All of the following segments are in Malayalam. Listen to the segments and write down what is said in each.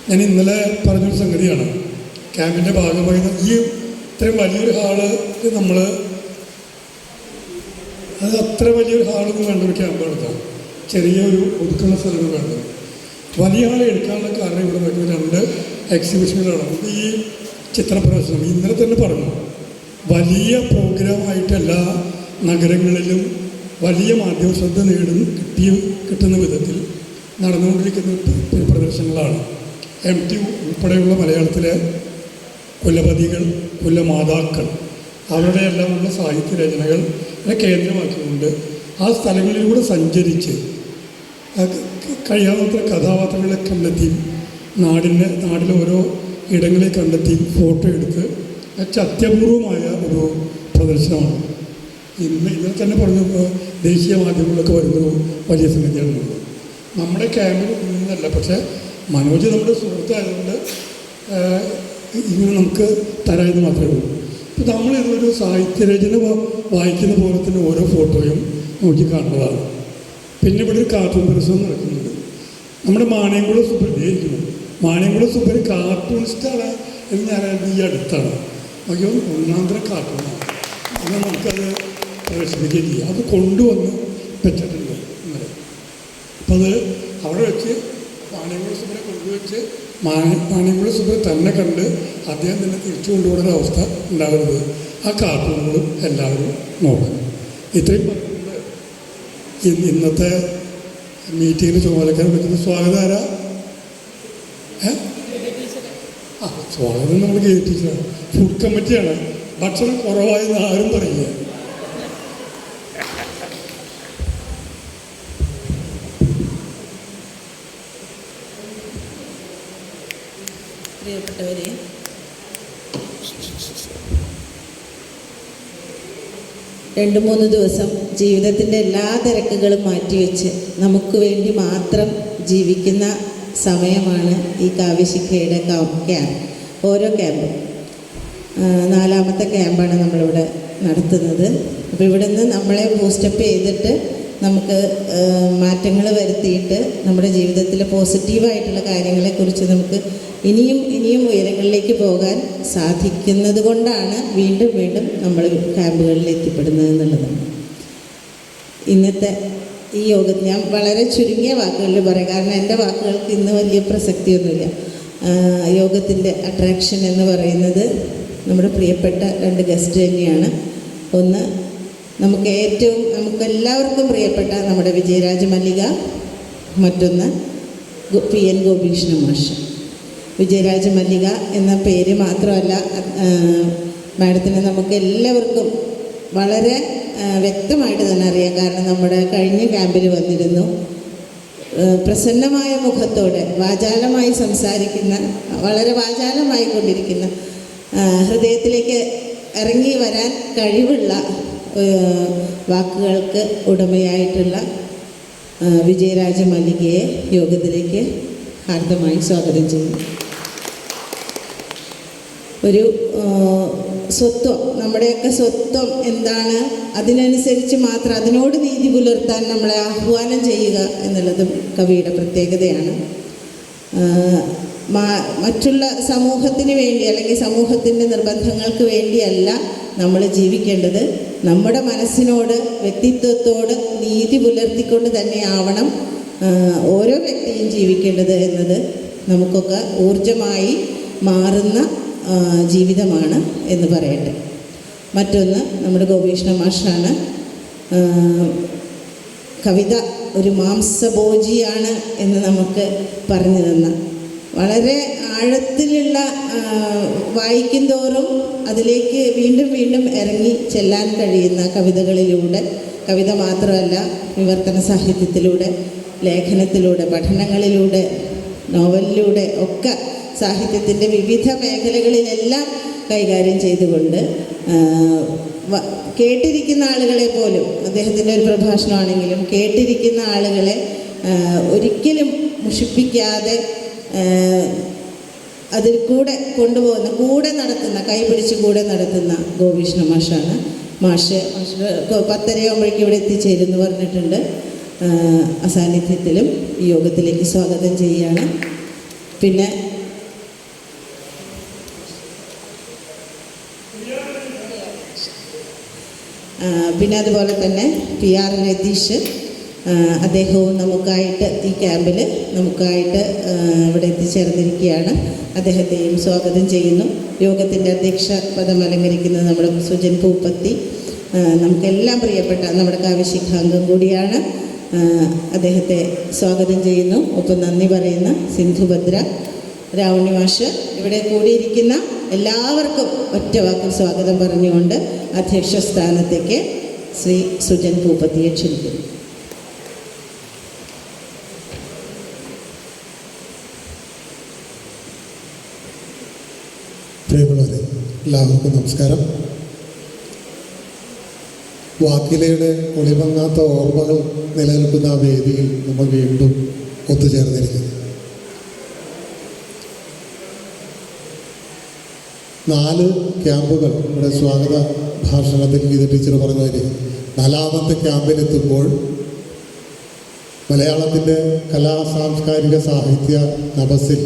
ഞാൻ ഇന്നലെ പറഞ്ഞൊരു സംഗതിയാണ്. ക്യാമ്പിൻ്റെ ഭാഗമായി ഈ ഇത്രയും വലിയൊരു ഹാള് നമ്മൾ അത് അത്ര വലിയൊരു ഹാളൊന്നും വേണ്ട ഒരു ക്യാമ്പ് എടുക്കാം. ചെറിയൊരു ഒതുക്കുന്ന സ്ഥലങ്ങൾ വേണ്ടത്. വലിയ ഹാൾ എടുക്കാനുള്ള കാരണം ഇവിടെ നടക്കുന്ന 2 എക്സിബിഷനുകളാണ്. ഈ ചിത്രപ്രദർശനം ഇന്നലെ തന്നെ പറഞ്ഞു, വലിയ പ്രോഗ്രാമായിട്ട് എല്ലാ നഗരങ്ങളിലും വലിയ മാധ്യമ ശ്രദ്ധ കിട്ടുന്ന വിധത്തിൽ നടന്നുകൊണ്ടിരിക്കുന്ന പ്രദർശനങ്ങളാണ്. MT ഉൾപ്പെടെയുള്ള മലയാളത്തിലെ കുലപതികൾ, കുലമാതാക്കൾ, അവരുടെ എല്ലാമുള്ള സാഹിത്യ രചനകൾ കേന്ദ്രമാക്കിക്കൊണ്ട് ആ സ്ഥലങ്ങളിലൂടെ സഞ്ചരിച്ച് കഴിയാവുന്ന കഥാപാത്രങ്ങളെ കണ്ടെത്തി നാടിലെ ഓരോ ഇടങ്ങളെ കണ്ടെത്തി ഫോട്ടോ എടുത്ത് അത്യപൂർവമായ ഒരു പ്രദർശനമാണ്. ഇന്നലെ തന്നെ പറഞ്ഞു, ദേശീയ മാധ്യമങ്ങളൊക്കെ വരുന്നത് വലിയ സംഗതിയാണ്. നമ്മുടെ ക്യാമ്പിൽ നിന്നല്ല, പക്ഷേ മനോജ് നമ്മുടെ സുഹൃത്തായതുകൊണ്ട് ഇങ്ങനെ നമുക്ക് തരാമെന്ന് മാത്രമേ ഉള്ളൂ. അപ്പോൾ നമ്മളിതൊരു സാഹിത്യരചന വായിക്കുന്ന പോലെ തന്നെ ഓരോ ഫോട്ടോയും നോക്കി കാണുന്നതാണ്. പിന്നെ ഇവിടെ ഒരു കാർട്ടൂൺ പ്രദർശനം നടക്കുന്നുണ്ട്. നമ്മുടെ മാണിയംകുളം സുബ്രഹ്മണ്യം മാണിയംകുളം സുബ്രഹ്മണ്യം കാർട്ടൂണിസ്റ്റാണ് എന്ന് ഞാൻ ഈ അടുത്താണ്. അയ്യോ, ഒന്നാന്തരം കാർട്ടൂണാണ്. അങ്ങനെ നമുക്കത് പ്രദർശിപ്പിക്കുകയും ചെയ്യാം. അത് കൊണ്ടുവന്ന് വെച്ചിട്ടുണ്ട് ഇന്നലെ. അപ്പോൾ അത് അവിടെ വെച്ച് മാണിയംകുളം സുബ്രഹ്മണ്യം കൊണ്ടുവച്ച് മാണിയംകുളം സുബ്രഹ്മണ്യം തന്നെ കണ്ട് അദ്ദേഹം തന്നെ തിരിച്ചു കൊണ്ടുപോകുന്ന അവസ്ഥ ഉണ്ടാകുന്നത്. ആ കാർട്ടൂണുകളും എല്ലാവരും നോക്കണം. ഇത്രയും പറഞ്ഞുകൊണ്ട് ഇന്നത്തെ മീറ്റിങ്ങിന് ചുമതലക്കാരൻ വെക്കുന്ന സ്വാഗതം ആരാ? സ്വാഗതം നമ്മൾ ഗേറ്റ് ടീച്ചറാണ്. ഫുഡ് കമ്മിറ്റിയാണ്. ഭക്ഷണം കുറവായെന്ന് ആരും പറയില്ല. പ്രിയപ്പെട്ടവരെ, രണ്ട് മൂന്ന് ദിവസം ജീവിതത്തിൻ്റെ എല്ലാ തിരക്കുകളും മാറ്റിവെച്ച് നമുക്ക് വേണ്ടി മാത്രം ജീവിക്കുന്ന സമയമാണ് ഈ കാവ്യശിഖയുടെ ക്യാമ്പ്. ഓരോ ക്യാമ്പും 4ാമത്തെ ക്യാമ്പാണ് നമ്മളിവിടെ നടത്തുന്നത്. അപ്പോൾ ഇവിടെ നിന്ന് നമ്മളെ ബൂസ്റ്റപ്പ് ചെയ്തിട്ട് നമുക്ക് മാറ്റങ്ങൾ വരുത്തിയിട്ട് നമ്മുടെ ജീവിതത്തിലെ പോസിറ്റീവായിട്ടുള്ള കാര്യങ്ങളെക്കുറിച്ച് നമുക്ക് ഇനിയും ഉയരങ്ങളിലേക്ക് പോകാൻ സാധിക്കുന്നത് കൊണ്ടാണ് വീണ്ടും നമ്മൾ ക്യാമ്പുകളിൽ എത്തിപ്പെടുന്നത് എന്നുള്ളതാണ്. ഇന്നത്തെ ഈ യോഗത്തിൽ ഞാൻ വളരെ ചുരുങ്ങിയ വാക്കുകളിൽ പറയാം, കാരണം എൻ്റെ വാക്കുകൾക്ക് ഇന്ന് വലിയ പ്രസക്തിയൊന്നുമില്ല. യോഗത്തിൻ്റെ അട്രാക്ഷൻ എന്ന് പറയുന്നത് നമ്മുടെ പ്രിയപ്പെട്ട 2 ഗസ്റ്റ് തന്നെയാണ്. ഒന്ന്, നമുക്കെല്ലാവർക്കും പ്രിയപ്പെട്ട നമ്മുടെ വിജയരാജ മല്ലിക, മറ്റൊന്ന് PN ഗോപീകൃഷ്ണ മാഷ്. വിജയരാജ മല്ലിക എന്ന പേര് മാത്രമല്ല, മാഡത്തിന് നമുക്ക് എല്ലാവർക്കും വളരെ വ്യക്തമായിട്ട് തന്നെ അറിയാം. കാരണം നമ്മുടെ കഴിഞ്ഞ ക്യാമ്പിൽ വന്നിരുന്നു. പ്രസന്നമായ മുഖത്തോടെ വാചാലമായി സംസാരിക്കുന്ന, വളരെ വാചാലമായി കൊണ്ടിരിക്കുന്ന, ഹൃദയത്തിലേക്ക് ഇറങ്ങി വരാൻ കഴിവുള്ള വാക്കുകൾക്ക് ഉടമയായിട്ടുള്ള വിജയരാജ മല്ലികയെ യോഗത്തിലേക്ക് ഹാർദമായി സ്വാഗതം ചെയ്യുന്നു. ഒരു സ്വത്വം, നമ്മുടെയൊക്കെ സ്വത്വം എന്താണ്, അതിനനുസരിച്ച് മാത്രം അതിനോട് നീതി പുലർത്താൻ നമ്മളെ ആഹ്വാനം ചെയ്യുക എന്നുള്ളതും കവിയുടെ പ്രത്യേകതയാണ്. മറ്റുള്ള സമൂഹത്തിന് വേണ്ടി അല്ലെങ്കിൽ സമൂഹത്തിൻ്റെ നിർബന്ധങ്ങൾക്ക് വേണ്ടിയല്ല നമ്മൾ ജീവിക്കേണ്ടത്. നമ്മുടെ മനസ്സിനോട്, വ്യക്തിത്വത്തോട് നീതി പുലർത്തിക്കൊണ്ട് തന്നെയാവണം ഓരോ വ്യക്തിയും ജീവിക്കേണ്ടത് എന്നത് നമുക്കൊക്കെ ഊർജമായി മാറുന്ന ജീവിതമാണ് എന്ന് പറയട്ടെ. മറ്റൊന്ന്, നമ്മുടെ ഗോപീകൃഷ്ണ മാഷാണ്. കവിത ഒരു മാംസഭോജിയാണ് എന്ന് നമുക്ക് പറഞ്ഞു തന്ന, വളരെ ആഴത്തിലുള്ള, വായിക്കും തോറും അതിലേക്ക് വീണ്ടും ഇറങ്ങി ചെല്ലാൻ കഴിയുന്ന കവിതകളിലൂടെ, കവിത മാത്രമല്ല വിവർത്തന സാഹിത്യത്തിലൂടെ, ലേഖനത്തിലൂടെ, പഠനങ്ങളിലൂടെ, നോവലിലൂടെ ഒക്കെ സാഹിത്യത്തിൻ്റെ വിവിധ മേഖലകളിലെല്ലാം കൈകാര്യം ചെയ്തുകൊണ്ട് കേട്ടിരിക്കുന്ന ആളുകളെ പോലും, അദ്ദേഹത്തിൻ്റെ ഒരു പ്രഭാഷണമാണെങ്കിലും കേട്ടിരിക്കുന്ന ആളുകളെ ഒരിക്കലും മുഷിപ്പിക്കാതെ അതിൽ കൂടെ കൊണ്ടുപോകുന്ന, കൂടെ നടത്തുന്ന, കൈപിടിച്ച് കൂടെ നടത്തുന്ന ഗോപീകൃഷ്ണ മാഷാണ്. മാഷ് 10:30 ഇവിടെ എത്തിച്ചേരുമെന്ന് പറഞ്ഞിട്ടുണ്ട്. അസാന്നിധ്യത്തിലും ഈ യോഗത്തിലേക്ക് സ്വാഗതം ചെയ്യുകയാണ്. പിന്നെ പിന്നെ അതുപോലെ തന്നെ PR രതീഷ്, അദ്ദേഹവും നമുക്കായിട്ട് ഈ ക്യാമ്പിൽ നമുക്കായിട്ട് ഇവിടെ എത്തിച്ചേർന്നിരിക്കുകയാണ്. അദ്ദേഹത്തെയും സ്വാഗതം ചെയ്യുന്നു. യോഗത്തിൻ്റെ അധ്യക്ഷ പദം അലങ്കരിക്കുന്നത് നമ്മുടെ സുജൻ പൂപ്പത്തി, നമുക്കെല്ലാം പ്രിയപ്പെട്ട നമ്മുടെ കാവ്യശിഖാംഗം കൂടിയാണ്. അദ്ദേഹത്തെ സ്വാഗതം ചെയ്യുന്നു. ഒപ്പം നന്ദി പറയുന്ന സിന്ധുഭദ്ര, രാവണി മാഷ്, ഇവിടെ കൂടിയിരിക്കുന്ന എല്ലാവർക്കും ഒറ്റ വാക്കിൽ സ്വാഗതം പറഞ്ഞുകൊണ്ട് അധ്യക്ഷ സ്ഥാനത്തേക്ക് ശ്രീ സുജൻ പൂപ്പത്തിയെ ക്ഷണിക്കുന്നു. പ്രിയമുള്ളവരെ, എല്ലാവർക്കും നമസ്കാരം. വാക്കിലയുടെ ഒളിമങ്ങാത്ത ഓർമ്മകൾ നിലനിൽക്കുന്ന ആ വേദിയിൽ നമ്മൾ വീണ്ടും ഒത്തുചേർന്നിരിക്കുന്നു. 4 ക്യാമ്പുകൾ ഇവിടെ സ്വാഗത ഭാഷണത്തിൽ ഗീത ടീച്ചർ പറഞ്ഞ പോലെ 4ാമത്തെ ക്യാമ്പിലെത്തുമ്പോൾ മലയാളത്തിൻ്റെ സാംസ്കാരിക സാഹിത്യ നഭസിൽ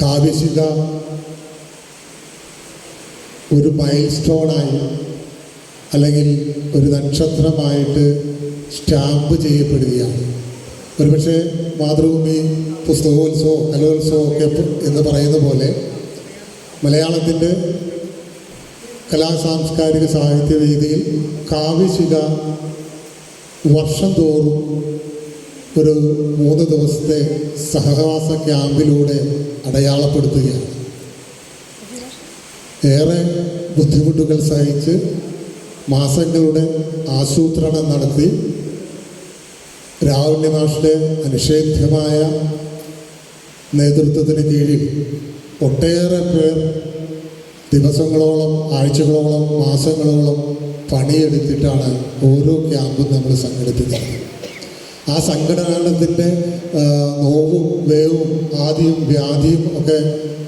കാവ്യശിഖ ഒരു മൈൽ സ്റ്റോണായി അല്ലെങ്കിൽ ഒരു നക്ഷത്രമായിട്ട് സ്റ്റാമ്പ് ചെയ്യപ്പെടുകയാണ്. ഒരുപക്ഷെ മാതൃഭൂമി പുസ്തകോത്സവം, കലോത്സവം ഒക്കെ എന്ന് പറയുന്ന പോലെ മലയാളത്തിൻ്റെ സാംസ്കാരിക സാഹിത്യ വേദിയിൽ കാവ്യശിഖ വർഷം തോറും ഒരു 3 ദിവസത്തെ സഹവാസ ക്യാമ്പിലൂടെ അടയാളപ്പെടുത്തുകയാണ്. ഏറെ ബുദ്ധിമുട്ടുകൾ സഹിച്ച് മാസങ്ങളുടെ ആസൂത്രണം നടത്തി രാവുണ്ണി മാഷിൻ്റെ അനിഷേധ്യമായ നേതൃത്വത്തിന് കീഴിൽ ഒട്ടേറെ പേർ ദിവസങ്ങളോളം, ആഴ്ചകളോളം, മാസങ്ങളോളം പണിയെടുത്തിട്ടാണ് ഓരോ ക്യാമ്പും നമ്മൾ സംഘടിപ്പിക്കുന്നത്. ആ സംഘടനത്തിൻ്റെ നോവും വേവും ആദിയും വ്യാധിയും ഒക്കെ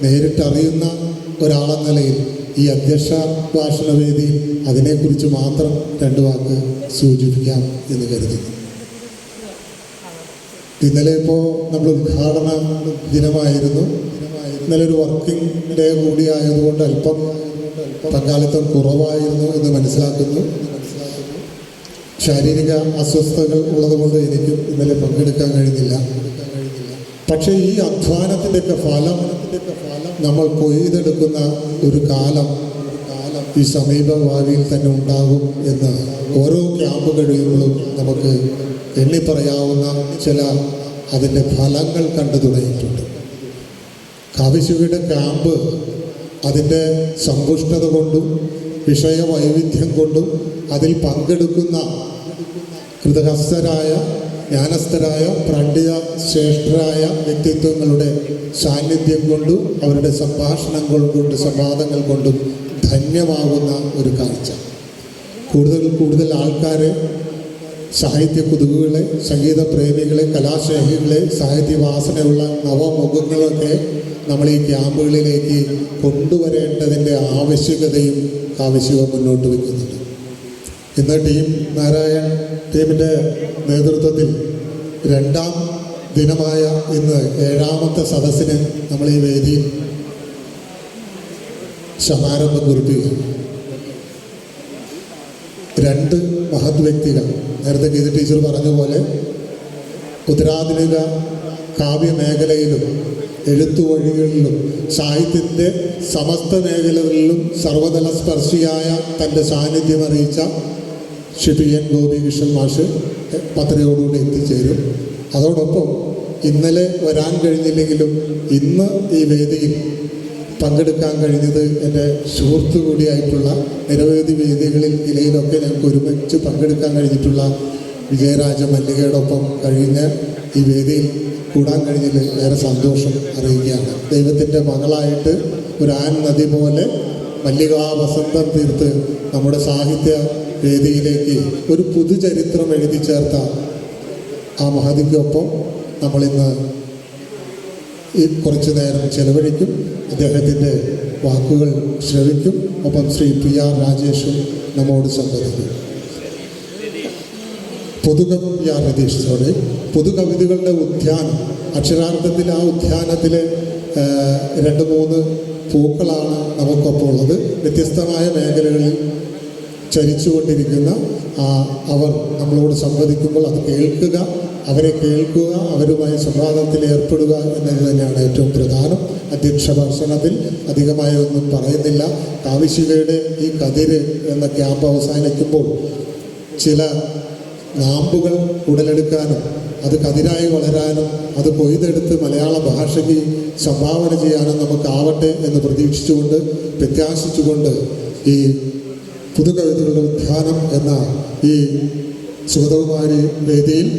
നേരിട്ടറിയുന്ന ഒരാളെന്ന നിലയിൽ ഈ അധ്യക്ഷ ഭാഷണ വേദിയിൽ അതിനെക്കുറിച്ച് മാത്രം 2 വാക്ക് സൂചിപ്പിക്കാം എന്ന് കരുതുന്നു. ഇന്നലെ ഇപ്പോൾ നമ്മൾ ഉദ്ഘാടന ദിനമായിരുന്നു. ഇന്നലെ ഒരു വർക്കിംഗ് ഡേ കൂടി ആയതുകൊണ്ട് അല്പം പങ്കാളിത്തം കുറവായിരുന്നു എന്ന് മനസ്സിലാക്കുന്നു. ശാരീരിക അസ്വസ്ഥതകൾ ഉള്ളതുകൊണ്ട് എനിക്ക് ഇന്നലെ പങ്കെടുക്കാൻ കഴിഞ്ഞില്ല. പക്ഷേ ഈ അധ്വാനത്തിൻ്റെയൊക്കെ ഫലം നമ്മൾ കൊയ്തെടുക്കുന്ന ഒരു കാലം ഈ സമീപ ഭാവിയിൽ തന്നെ ഉണ്ടാകും എന്ന് ഓരോ ക്യാമ്പ് കഴിയുമ്പോഴും നമുക്ക് എണ്ണിപ്പറയാവുന്ന ചില അതിൻ്റെ ഫലങ്ങൾ കണ്ടു തുടങ്ങിയിട്ടുണ്ട്. കാവ്യശിഖയുടെ ക്യാമ്പ് അതിൻ്റെ സമ്പുഷ്ടത കൊണ്ടും വിഷയവൈവിധ്യം കൊണ്ടും അതിൽ പങ്കെടുക്കുന്ന കൃതഹസ്ഥരായ, ജ്ഞാനസ്ഥരായ, പണ്ഡിത ശ്രേഷ്ഠരായ വ്യക്തിത്വങ്ങളുടെ സാന്നിധ്യം കൊണ്ടും അവരുടെ സംഭാഷണങ്ങൾ കൊണ്ട്, സംവാദങ്ങൾ കൊണ്ടും ധന്യമാകുന്ന ഒരു കാഴ്ച. കൂടുതൽ ആൾക്കാരെ, സാഹിത്യ കുതുകുകളെ, സംഗീത പ്രേമികളെ, കലാസ്നേഹികളെ, സാഹിത്യവാസനയുള്ള നവമുഖങ്ങളൊക്കെ നമ്മൾ ഈ ക്യാമ്പുകളിലേക്ക് കൊണ്ടുവരേണ്ടതിൻ്റെ ആവശ്യകതയും കാവ്യശിഖ മുന്നോട്ട് വയ്ക്കുന്നുണ്ട്. ഇന്ന് നാരായൺ ടീമിൻ്റെ നേതൃത്വത്തിൽ 2ാം ദിനമായ ഇന്ന് 7ാമത്തെ സദസ്സിന് നമ്മൾ ഈ വേദിയിൽ സമാരംഭം കുറിക്കുകയാണ്. 2 മഹത് വ്യക്തികൾ, നേരത്തെ ഗീത ടീച്ചർ പറഞ്ഞ പോലെ ഉത്തരാധുനിക കാവ്യമേഖലയിലും എഴുത്തുവഴികളിലും സാഹിത്യത്തിൻ്റെ സമസ്ത മേഖലകളിലും സർവതല സ്പർശിയായ തൻ്റെ സാന്നിധ്യം അറിയിച്ച PN ഗോപികൃഷ്ണൻ മാഷ് പത്രയോടുകൂടി എത്തിച്ചേരും. അതോടൊപ്പം ഇന്നലെ വരാൻ കഴിഞ്ഞില്ലെങ്കിലും ഇന്ന് ഈ വേദിയിൽ പങ്കെടുക്കാൻ കഴിഞ്ഞത് എൻ്റെ സുഹൃത്തു കൂടിയായിട്ടുള്ള നിരവധി വേദികളിൽ ഇലയിലൊക്കെ ഞങ്ങൾക്ക് ഒരുമിച്ച് പങ്കെടുക്കാൻ കഴിഞ്ഞിട്ടുള്ള വിജയരാജ മല്ലികയോടൊപ്പം കഴിഞ്ഞ ഈ വേദിയിൽ കൂടാൻ കഴിഞ്ഞതിൽ ഏറെ സന്തോഷം അറിയിക്കുകയാണ്. ദൈവത്തിൻ്റെ മകളായിട്ട് ഒരു ആൻ നദി പോലെ മല്ലികാ വസന്തം തീർത്ത് നമ്മുടെ സാഹിത്യ വേദിയിലേക്ക് ഒരു പുതുചരിത്രം എഴുതി ചേർത്ത ആ മഹതിക്കൊപ്പം നമ്മളിന്ന് ഈ കുറച്ചു നേരം ചെലവഴിക്കും. അദ്ദേഹത്തിൻ്റെ വാക്കുകൾ ശ്രവിക്കും. ഒപ്പം ശ്രീ PR രാജേഷും നമ്മോട് സംവദിക്കും. PR രതീഷോടെ പൊതുകവിതകളുടെ ഉദ്യാനം, അക്ഷരാർത്ഥത്തിൽ ആ ഉദ്യാനത്തിലെ 2-3 പൂക്കളാണ് നമുക്കൊപ്പം ഉള്ളത്. വ്യത്യസ്തമായ മേഖലകളിൽ ചരിച്ചുകൊണ്ടിരിക്കുന്ന അവർ നമ്മളോട് സംവദിക്കുമ്പോൾ അത് കേൾക്കുക, അവരെ കേൾക്കുക, അവരുമായി സംവാദത്തിൽ ഏർപ്പെടുക എന്നത് തന്നെയാണ് ഏറ്റവും പ്രധാനം. അധ്യക്ഷ ഭാഷണത്തിൽ അധികമായൊന്നും പറയുന്നില്ല. കാവിശികയുടെ ഈ കതിര് എന്ന ക്യാമ്പ് അവസാനിക്കുമ്പോൾ ചില നാമ്പുകൾ ഉടലെടുക്കാനും അത് കതിരായി വളരാനും അത് കൊയ്തെടുത്ത് മലയാള ഭാഷയ്ക്ക് സംഭാവന ചെയ്യാനും നമുക്കാവട്ടെ എന്ന് പ്രതീക്ഷിച്ചുകൊണ്ട് പ്രത്യാശിച്ചുകൊണ്ട് ഈ പുതുകവിതകളുടെ ഉദ്യാനം എന്ന ഈ സുഗതകുമാരി വേദിയിൽ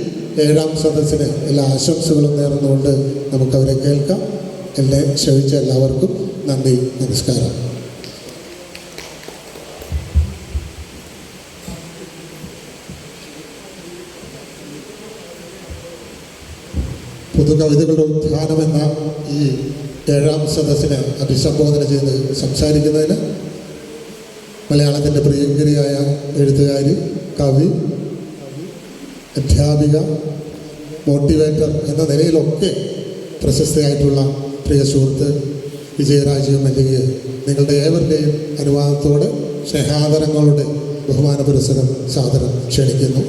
7ാം സദസ്സിന് എല്ലാ ആശംസകളും നേർന്നുകൊണ്ട് നമുക്കവരെ കേൾക്കാം. എന്നെ ക്ഷണിച്ച എല്ലാവർക്കും നന്ദി, നമസ്കാരം. പുതുകവിതകളുടെ ഉദ്യാനം എന്ന ഈ 7ാം സദസ്സിനെ അഭിസംബോധന ചെയ്ത് സംസാരിക്കുന്നതിന് മലയാളത്തിൻ്റെ പ്രിയങ്കരിയായ എഴുത്തുകാരി, കവി, അധ്യാപിക, മോട്ടിവേറ്റർ എന്ന നിലയിലൊക്കെ പ്രശസ്തയായിട്ടുള്ള പ്രിയ സുഹൃത്ത് വിജയരാജീവ് മല്ലികയെ നിങ്ങളുടെ ഏവരുടെയും അനുവാദത്തോടെ സ്നേഹാദരങ്ങളുടെ ബഹുമാന പുരസ്സരം സാദരം ക്ഷണിക്കുന്നു.